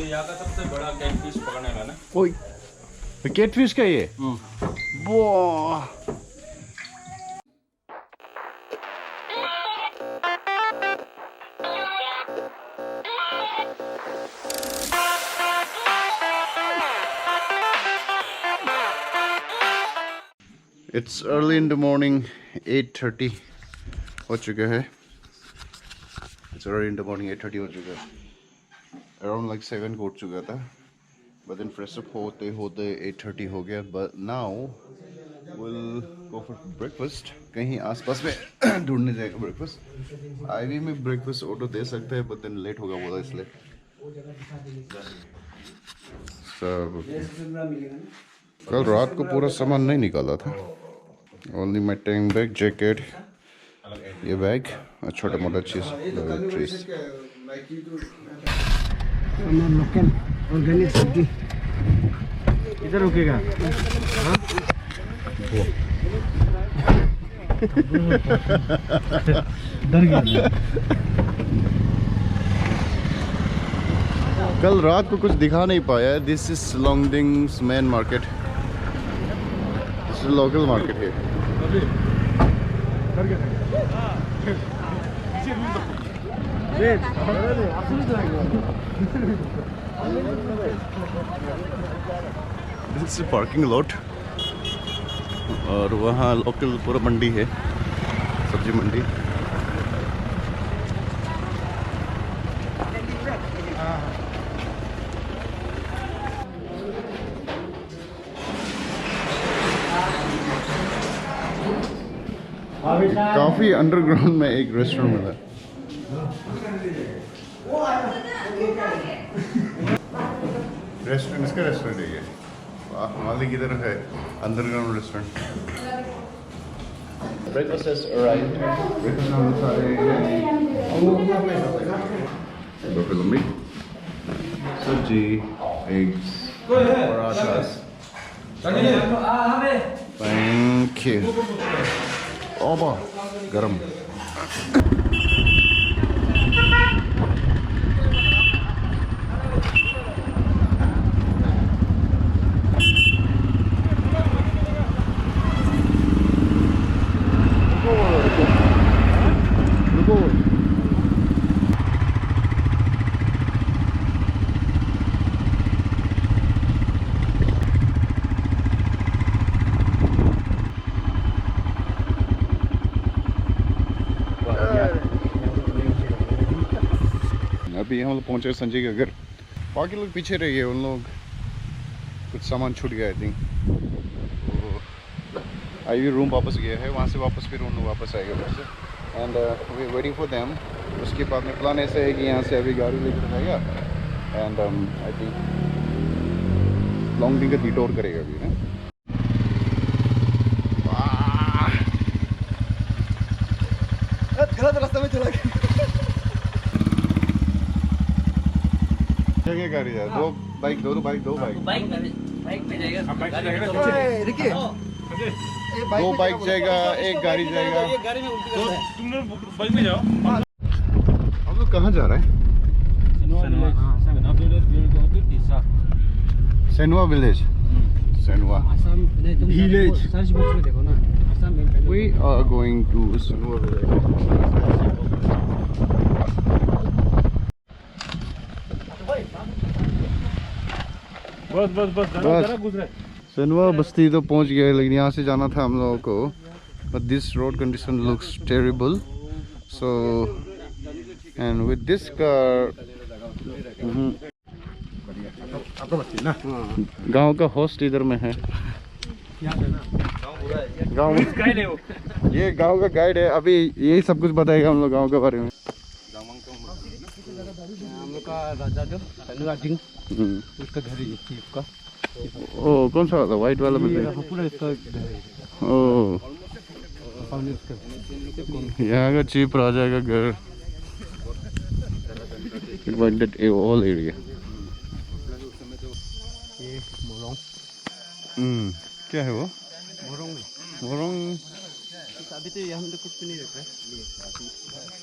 ये यहाँ का सबसे बड़ा कैटफिश पकड़ने का ना। ओए कैटफिश का ये वाह it's early in the morning 8:30 हो चुका है it's early in the morning 8:30 हो चुका है अराउंड लाइक 7 को उठ चुका था बट देन फ्रेश अप होते होते 8:30 हो गया but now will go for breakfast कहीं आसपास में ढूंढने जाएगा ब्रेकफास्ट आईवी में ब्रेकफास्ट ऑर्डर दे सकते हैं बट देन लेट होगा बोला इसलिए सब कल रात को पूरा सामान नहीं निकाला था only my tank bag jacket ये बैग और छोटा मोटा चीज ट्रीज लोकल ऑर्गेनिक सब्जी इधर रुकेगा डर गया कल रात को कुछ दिखा नहीं पाया दिस इज लॉन्गडिंग्स main market this is local market है दिस इज पार्किंग लॉट और वहाँ लोकल पूरा मंडी है सब्जी मंडी काफी अंडरग्राउंड में एक रेस्टोरेंट मिला रेस्टोरेंट इसका रेस्टोरेंट है ये मालिक इधर है underground restaurant breakfast has arrived breakfast में सारे buffalo meat सब्जी एग्स पराठास थैंक यू ओबा गरम अभी हम लोग पहुंचे संजय के घर बाकी लोग पीछे रह गए उन लोग कुछ सामान छूट गया आई थिंक आई रूम वापस गया है वहाँ से वापस फिर उन लोग वापस आएगा घर से and we waiting for them उसके बाद में प्लान ऐसा है कि यहाँ से अभी गाड़ी लेकर जाएगा एंड आई थिंक लॉन्गडिंग का डिटोर करेगा अभी ना गलत रास्ते में चला गया क्या गाड़ी है दो बाइक दो बाइक पे जाएगा दो बाइक जाएगा एक गाड़ी जाएगा तुम लोग बाइक में जाओ हम लोग कहाँ जा रहे हैं Senwa village Senwa village search box में देखो ना we are going to Senwa village बस सेनवा बस्ती तो पहुंच गया है लेकिन यहाँ से जाना था हम लोगों को but this road condition looks terrible so and with this car गांव का होस्ट इधर में है गांव ये गांव का गाइड है अभी यही सब कुछ बताएगा हम लोग गांव के बारे में हम लोग का राजा जो सिंह उसका घर ही इसका ओ कौन सा वाला वाइट वाला में पूरा इसका ओ यहाँ का चीफ राजा का घर ऑल एरिया ये मोरंग क्या है वो मोरंग मोरंग अभी तो हम तो कुछ भी नहीं रख रहे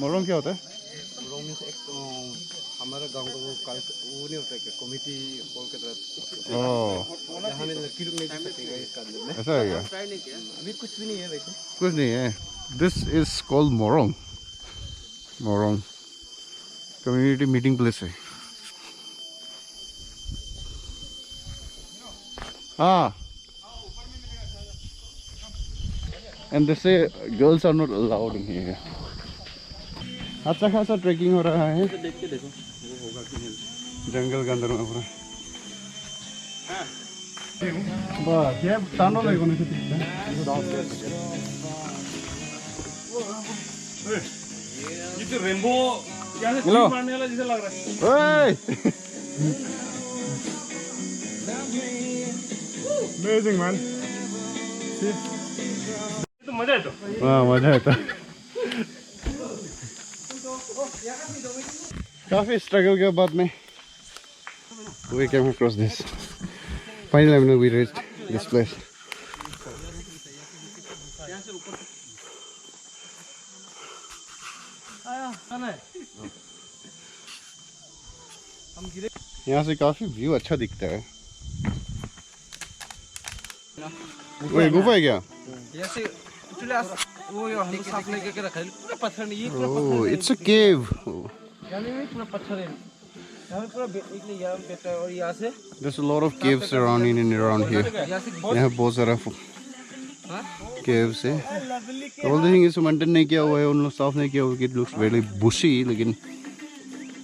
मोरंग क्या होता है मोरंग मीन्स एक हमारा गांव का वो वो नहीं होता क्या कमेटी हॉल के तरह ओह जहाँ में लड़की लोग नहीं जा सकेगा इसका अंदर में ऐसा है क्या? ट्राई नहीं किया अभी कुछ भी नहीं है वैसे कुछ नहीं है. This is called Morong. Morong community meeting place है. Ah. And they say girls are not allowed in here. अच्छा खासा ट्रैकिंग हो रहा है. देख के देखो वो होगा कि नहीं जंगल के अंदर में पूरा. बस ये तानो लगो नहीं ये तो रेनबो क्या है हेलो. मारने वाला जैसा लग रहा है. Hey! Amazing man. तो मजा है तो. हाँ मजा आता. काफी स्ट्रगल के बाद में we came across this. Finally we reached this place. यहाँ से काफी व्यू अच्छा दिखता है. वो ये गुफा है क्या? जैसे एक्चुअली वो हम साफ नहीं करके रखा है पूरा पत्थर नहीं ये पूरा Oh, it's a cave. यानी में पूरा पत्थर है यहाँ पे पूरा निकले यहाँ बैठा है और यहाँ से There's a lot of caves around in and around here. यहाँ से बहुत यहाँ बहुत सारा caves है. All the thing is maintain नहीं किया हुआ है, उन लोग साफ नहीं किया हुआ. It looks very bushy, लेकिन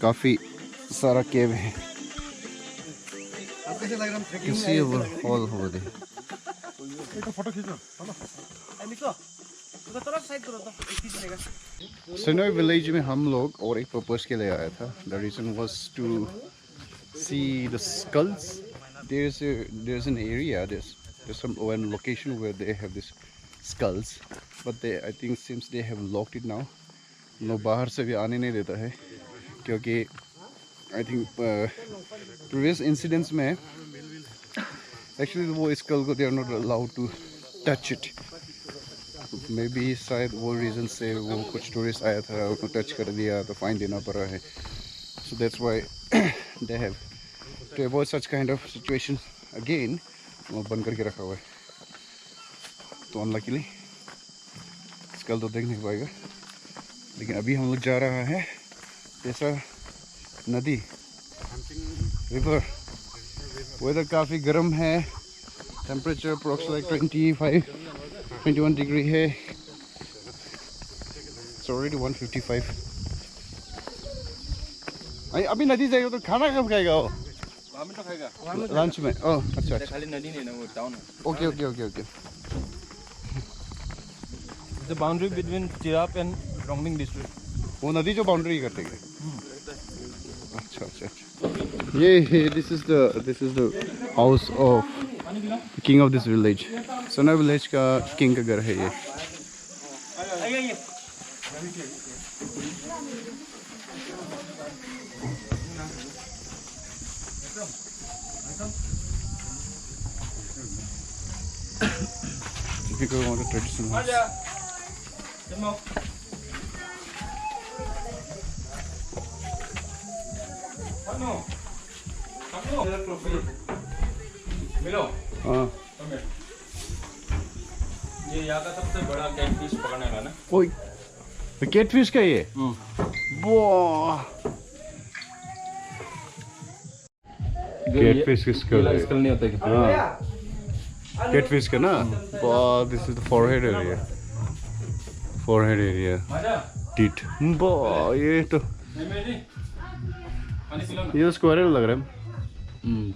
काफी सारा cave है. कैसे लग रहा है You see all over there. Photo खींचो निको तो तरफ साइड करो तो एक ही चलेगा Sonoy village में हम लोग और एक पर्पस के लिए आया था. The reason was to see the skulls. There's an area, there's some one location where they have this skulls, but they I think seems they have locked it now. लोग बाहर से भी आने नहीं देता है क्योंकि I think previous incidents में actually वो skull को they are not allowed to touch it. Maybe शायद वो रीज़न से वो कुछ टूरिस्ट आया था उनको टच कर दिया तो फाइन देना पड़ा है. So that's why they have to avoid such kind of situation again वो बंद करके रखा हुआ है. तो अनलकीली स्कल तो देख नहीं पाएगा. लेकिन अभी हम लोग जा रहा है जैसा नदी रिवर. वेदर काफ़ी गर्म है. टेम्परेचर अप्रोक्स लाइक 21 डिग्री है. It's already 1:55. अभी नदी जाएगा तो खाना कब खाएगा वो? वहाँ में तो खाएगा. लंच में. ओह अच्छा अच्छा. खाली नदी नहीं ना वो टाउन है. Okay okay okay okay. The boundary between Tirap and Rongning district. वो नदी जो बाउंड्री करते हैं. अच्छा अच्छा अच्छा. ये this is the house of the king of this village. Sonoy village का king का घर है ये. Typical one of the traditional house. मिलो. हाँ. ये यहाँ का सबसे बड़ा कैटफिश पकड़ने का ना. ओए. कैटफिश का ये. वाह. कैटफिश किसका है? स्कल नहीं होता क्या? हाँ. कैटफिश का ना. वाह. This is the forehead area. Forehead area. Teeth. वाह ये तो. ये स्क्वायरल लग रहा है.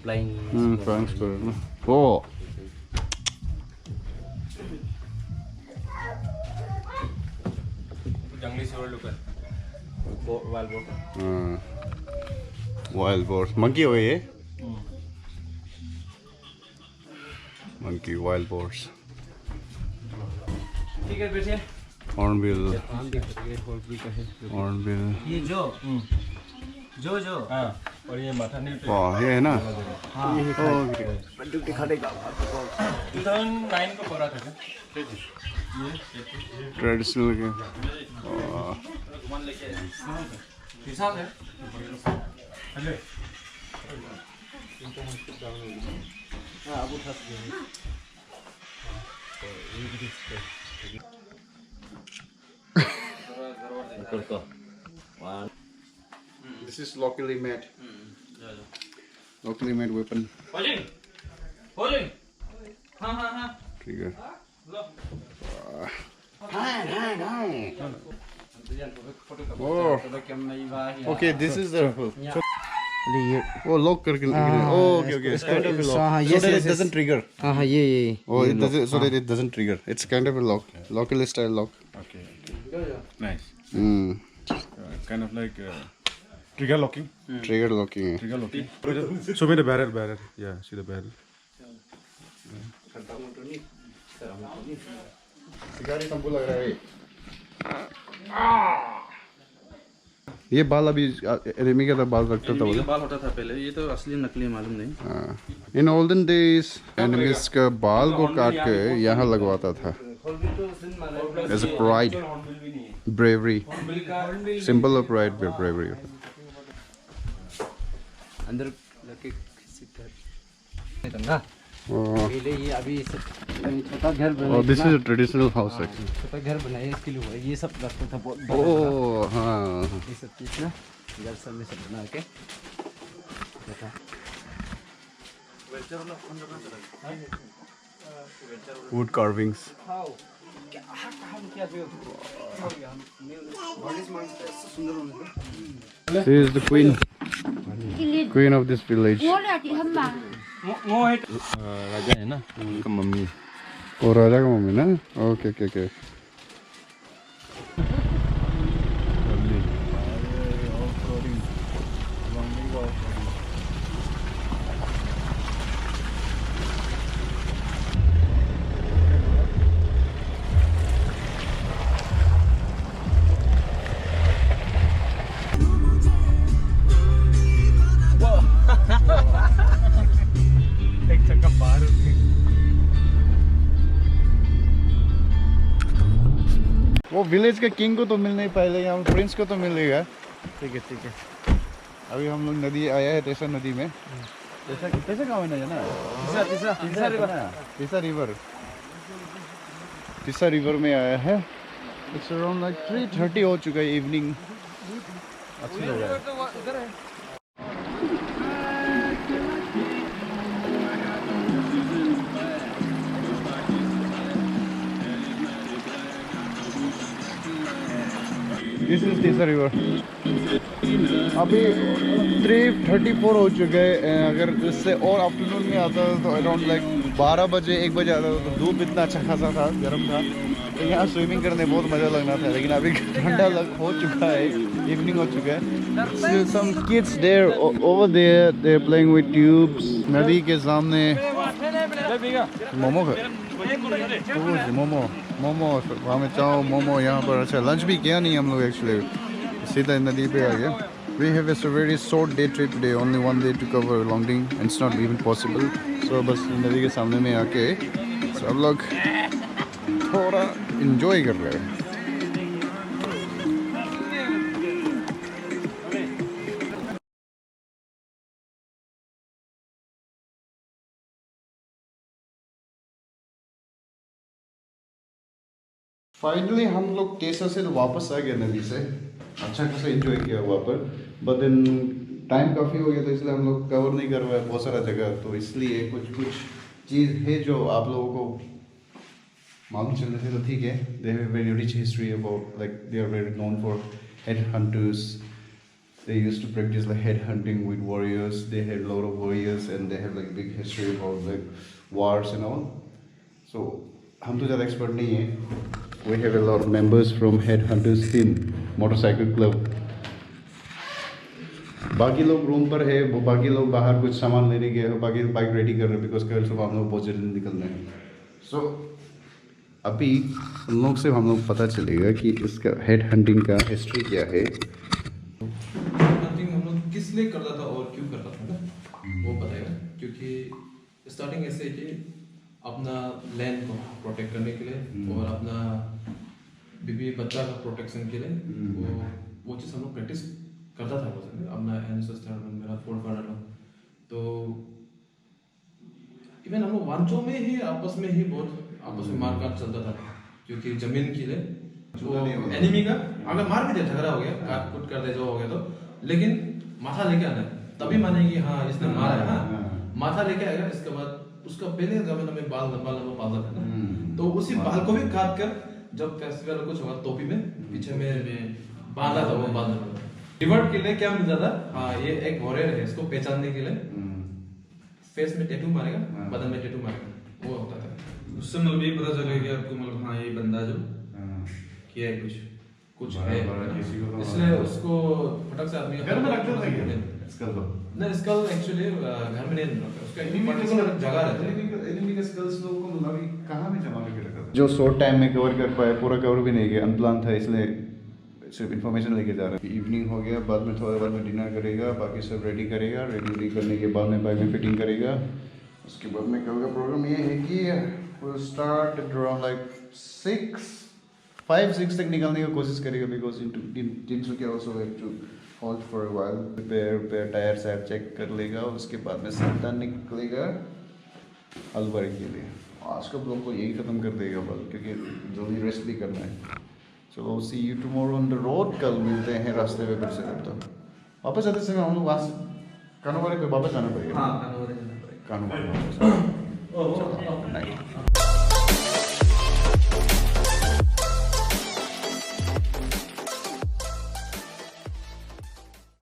फ्लाइंग स्क्वायरल ना. ओह. जंगली सिवर लुकर. Wild boar. Wild boar. Monkey हो ये. Monkey wild boars. ठीक है बैठिए. हॉर्नबिल. ये जो हाँ. और ये माथा नहीं. वाह ये है ना. हाँ बंदूक दिखा देगा. 2009 को पकड़ा था क्या? Traditional game. This is locally made. Locally made weapon. Trigger. Oh. Okay, this is the. Oh, lock करके oh, okay. It's kind of a lock. So that it doesn't trigger. ये Oh, it doesn't. So that it doesn't trigger. It's kind of a lock. Locally style lock. Okay. Nice. Hmm. Kind of like trigger locking. Trigger locking. Trigger locking. Show me the barrel. Yeah, see the barrel. शिकारी तंबू लग रहा है ये बाल अभी ramie का बाल रखता था बाल होता था पहले, ये तो असली नकली मालूम नहीं। इन ओल्डन डेज एनिमीज का बाल को काट के यहाँ लगवाता था as a pride bravery symbol of pride bravery अंदर लगे किसी पहले ये अभी छोटा घर बना। This is a traditional house actually छोटा घर बनाया इसके लिए हुआ, ये सब रखता था बहुत बड़ा। ओह हाँ ये सब चीज ना घर सब में सब बना के would carvings She is the queen of this village. राजा है ना, उनका मम्मी। ओ राजा का मम्मी ना? Okay okay okay. वो विलेज के किंग को तो मिल नहीं पाएगा, यहाँ प्रिंस को तो मिलेगा। ठीक है। अभी हम लोग नदी आया है तेसा नदी में। तेसा गाँव है ना? तीसा रिवर में आया है। इट्स अराउंड लाइक 3:30 हो चुका है इवनिंग। अच्छी जगह है। This is Teesta river. अभी 3:34 हो चुके हैं। अगर इससे और आफ्टरनून में आता तो अराउंड लाइक 12 बजे 1 बजे आता तो धूप इतना अच्छा खासा था, गर्म था, तो यहाँ स्विमिंग करने बहुत मज़ा लगना था। लेकिन अभी ठंडा हो चुका है, इवनिंग हो चुका है। Some kids there over there they are playing with tubes. नदी के सामने मोमो वहाँ में चाओ मोमो। यहाँ पर अच्छा लंच भी किया नहीं हम लोग एक्चुअली, सीधा नदी पे आ गया। We have a very short day trip today, only one day to cover Longding and it's not even possible. So बस नदी के सामने में आके सब लोग थोड़ा enjoy कर रहे हैं। फाइनली हम लोग तेसा से वापस आ गए नदी से। अच्छा खासा एंजॉय किया वहाँ पर, बट देन टाइम काफ़ी हो गया तो इसलिए हम लोग कवर नहीं कर पाए बहुत सारा जगह। तो इसलिए कुछ चीज़ है जो आप लोगों को मालूम चलने से तो ठीक है। They have very rich history about, like they are very known for head hunters. They used to practice like head hunting with warriors. They had a lot of warriors and they have like big history about like wars and all. So हम तो ज़्यादा expert नहीं है। We have a lot of members from Headhunters team, motorcycle club. बाकी लोग room पर है, वो बाकी लोग बाहर कुछ सामान लेने गए हैं, बाकी बाइक रेडी कर रहे हैं बिकॉज कल सुबह हम लोग बहुत जल्दी निकलना है। सो अभी उन लोग से हम लोग पता चलेगा कि इसका हेड हंटिंग का हिस्ट्री क्या है। हंटिंग हम लोग किस लिए करता था और क्यों करता था वो बताएगा। क्योंकि स्टार्टिंग ऐसे कि अपना लैंड को प्रोटेक्ट करने के लिए और अपना बीबी बच्चा का प्रोटेक्शन के लिए वो चीज़ हम लोग प्रैक्टिस करता था वो सब अपना एंसेस्टर मेरा फोरफादर लोग। तो इवन हम लोग वांचो में ही आपस में मारकाट चलता था, क्योंकि जमीन के लिए जो एनिमी का अगर मार भी दे झगड़ा हो गया काट कुट कर दे जो हो गया तो, लेकिन माथा लेके आना है तभी मानेगी हाँ इसने मारा है। हाँ माथा लेके आएगा, इसके बाद उसका पहले जमाने में बाल लंबा लंबा पालता था ना, तो उसी बाल को भी काट कर जब फेस्टिवल कुछ होगा टोपी में पीछे में बांधा था वो बाल। रिवर्ट के लिए क्या मिलता था, हाँ ये एक वॉरियर है, इसको पहचानने के लिए फेस में टैटू मारेगा, बदन में टैटू मारेगा, वो होता था। उससे मतलब ये पता चलेगा कि आपको मतलब हाँ ये बंदा जो किया है कुछ है, इसलिए उसको फटक से आदमी घर में रखते थे क्या स्कल को? नहीं स्कल एक्चुअली घर में नहीं रखते, उसका एक पर्टिकुलर जगह रहता है। एनिमी के स्कल्स लोगों को मतलब कहाँ में जमा करके रखा था? जो शॉर्ट टाइम में कवर कर पाए, पूरा कवर भी नहीं किया, अनप्लान था, इसलिए सिर्फ इन्फॉर्मेशन लेके जा रहा है। इवनिंग हो गया, बाद में थोड़ा बाद में डिनर करेगा, बाकी सब रेडी करेगा, रेडी करने के बाद में बाइक में फिटिंग करेगा। उसके बाद में कल का प्रोग्राम ये है कि विल स्टार्ट अराउंड लाइक 5-6 तक निकलने की कोशिश करेगा, because Tinsukia also have to hold for a while, repair tyre सायर चेक कर लेगा, उसके बाद में सीधा निकलेगा अलवर के लिए। आज का ब्लॉग को यही ख़त्म कर देगा बल, क्योंकि जल्दी रेस्ट भी करना है। चलो see you tomorrow on the road, कल मिलते हैं रास्ते पे फिर से। तब तक वापस आते समय हम लोग वहाँ कानोवारी पे वापस जाना पड़ेगा। हाँ कानोवारी जाना पड़ेगा। कानोवारी वापस।